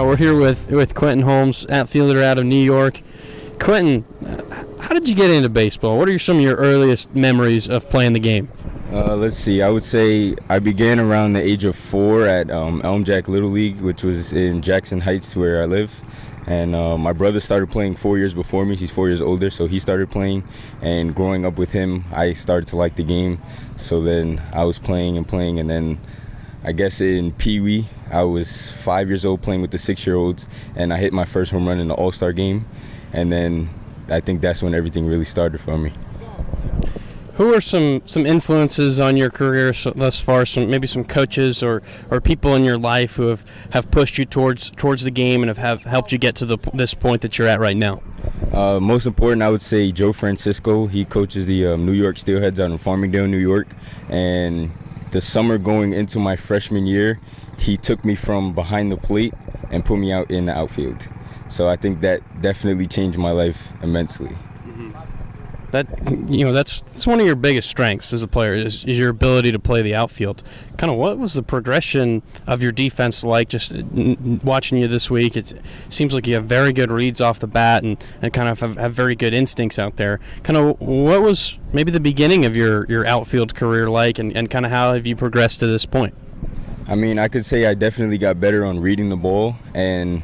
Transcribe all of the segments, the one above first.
We're here with Quentin Holmes, outfielder out of New York. Quentin, how did you get into baseball? What are some of your earliest memories of playing the game? Let's see. I would say I began around the age of 4 at Elm Jack Little League, which was in Jackson Heights, where I live. And my brother started playing 4 years before me. He's 4 years older, so he started playing. And growing up with him, I started to like the game. So then I was playing, and then I guess in Pee Wee, I was 5 years old playing with the 6-year-olds, and I hit my first home run in the All-Star game. And then I think that's when everything really started for me. Who are some influences on your career thus far? Maybe some coaches or people in your life who have pushed you towards the game and have helped you get to this point that you're at right now? Most important, I would say Joe Francisco. He coaches the New York Steelheads out in Farmingdale, New York. And the summer going into my freshman year, he took me from behind the plate and put me out in the outfield. So I think that definitely changed my life immensely. That's one of your biggest strengths as a player is your ability to play the outfield. Kind of what was the progression of your defense like? Just watching you this week, it seems like you have very good reads off the bat and kind of have very good instincts out there. Kind of what was maybe the beginning of your outfield career like, and kind of how have you progressed to this point? I mean, I could say I definitely got better on reading the ball, and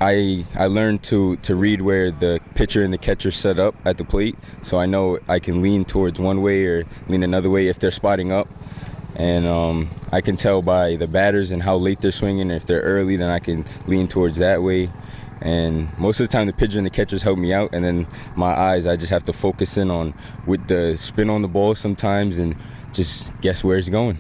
I learned to read where the pitcher and the catcher set up at the plate, so I know I can lean towards one way or lean another way if they're spotting up. And I can tell by the batters and how late they're swinging. If they're early, then I can lean towards that way. And most of the time the pitcher and the catchers help me out, and then my eyes, I just have to focus in on with the spin on the ball sometimes and just guess where it's going.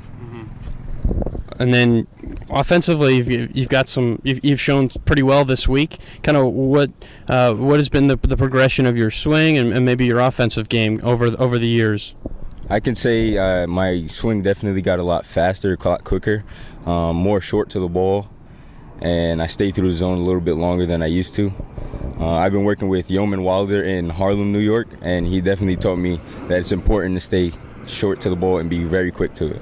And then offensively, you've shown pretty well this week. Kind of what has been the progression of your swing and maybe your offensive game over the years? I can say my swing definitely got a lot faster, a lot quicker, more short to the ball, and I stayed through the zone a little bit longer than I used to. I've been working with Yeoman Wilder in Harlem, New York, and he definitely taught me that it's important to stay short to the ball and be very quick to it.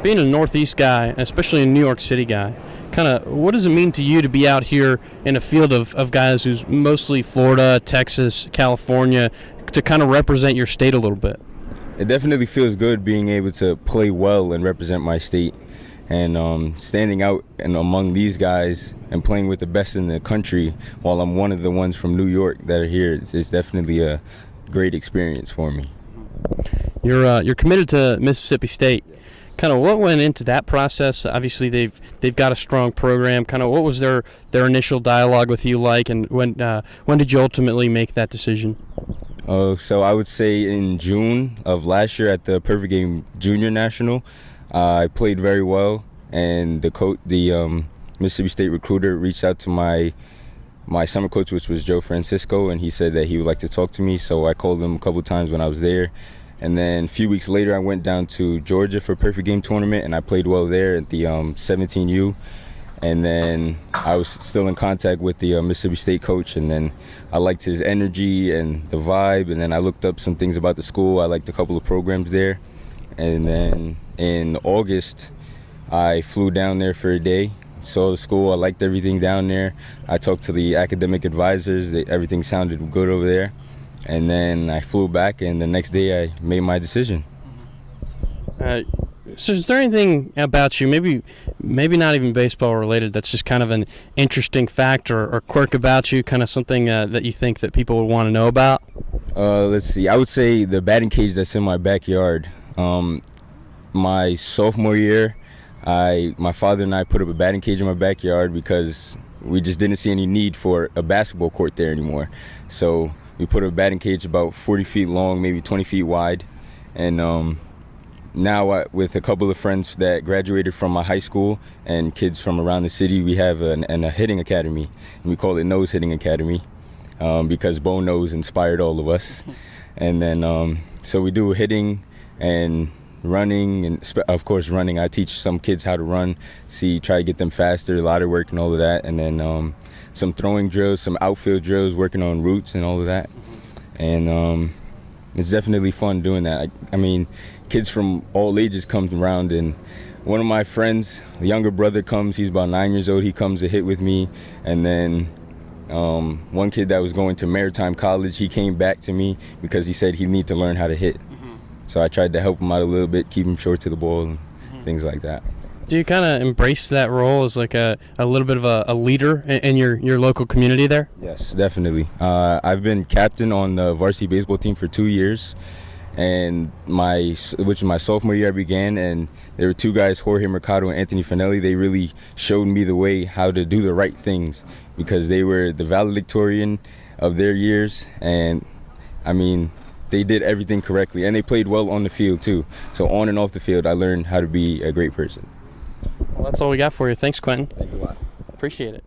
Being a Northeast guy, especially a New York City guy, kind of what does it mean to you to be out here in a field of guys who's mostly Florida, Texas, California, to kind of represent your state a little bit? It definitely feels good being able to play well and represent my state. And standing out and among these guys and playing with the best in the country while I'm one of the ones from New York that are here, it's definitely a great experience for me. You're committed to Mississippi State. Kind of what went into that process? Obviously, they've got a strong program. Kind of what was their initial dialogue with you like, and when did you ultimately make that decision? So I would say in June of last year at the Perfect Game Junior National, I played very well, and the Mississippi State recruiter reached out to my summer coach, which was Joe Francisco, and he said that he would like to talk to me. So I called him a couple times when I was there. And then a few weeks later, I went down to Georgia for a Perfect Game tournament, and I played well there at the 17U. And then I was still in contact with the Mississippi State coach, and then I liked his energy and the vibe. And then I looked up some things about the school. I liked a couple of programs there. And then in August, I flew down there for a day, saw the school. I liked everything down there. I talked to the academic advisors. Everything sounded good over there. And then I flew back, and the next day I made my decision. So is there anything about you, maybe not even baseball related, that's just kind of an interesting fact or quirk about you, kind of something that you think that people would want to know about? Let's see. I would say the batting cage that's in my backyard. My sophomore year, my father and I put up a batting cage in my backyard because we just didn't see any need for a basketball court there anymore. So we put a batting cage about 40 feet long, maybe 20 feet wide. And now with a couple of friends that graduated from my high school and kids from around the city, we have a hitting academy. And we call it Nose Hitting Academy because Bo Nose inspired all of us. And then so we do hitting and running, and of course running. I teach some kids how to run, try to get them faster, ladder work and all of that. And then some throwing drills, some outfield drills, working on routes and all of that. And it's definitely fun doing that. I mean, kids from all ages come around, and one of my friends, a younger brother, comes. He's about 9 years old. He comes to hit with me, and then one kid that was going to Maritime College, he came back to me because he said he needed to learn how to hit. So I tried to help him out a little bit, keep him short to the ball, and things like that. Do you kind of embrace that role as like a little bit of a leader in your local community there? Yes, definitely. I've been captain on the varsity baseball team for 2 years, and which is my sophomore year I began, and there were two guys, Jorge Mercado and Anthony Finelli. They really showed me the way how to do the right things because they were the valedictorian of their years, and I mean, they did everything correctly, and they played well on the field too. So on and off the field, I learned how to be a great person. Well, that's all we got for you. Thanks, Quentin. Thanks a lot. Appreciate it.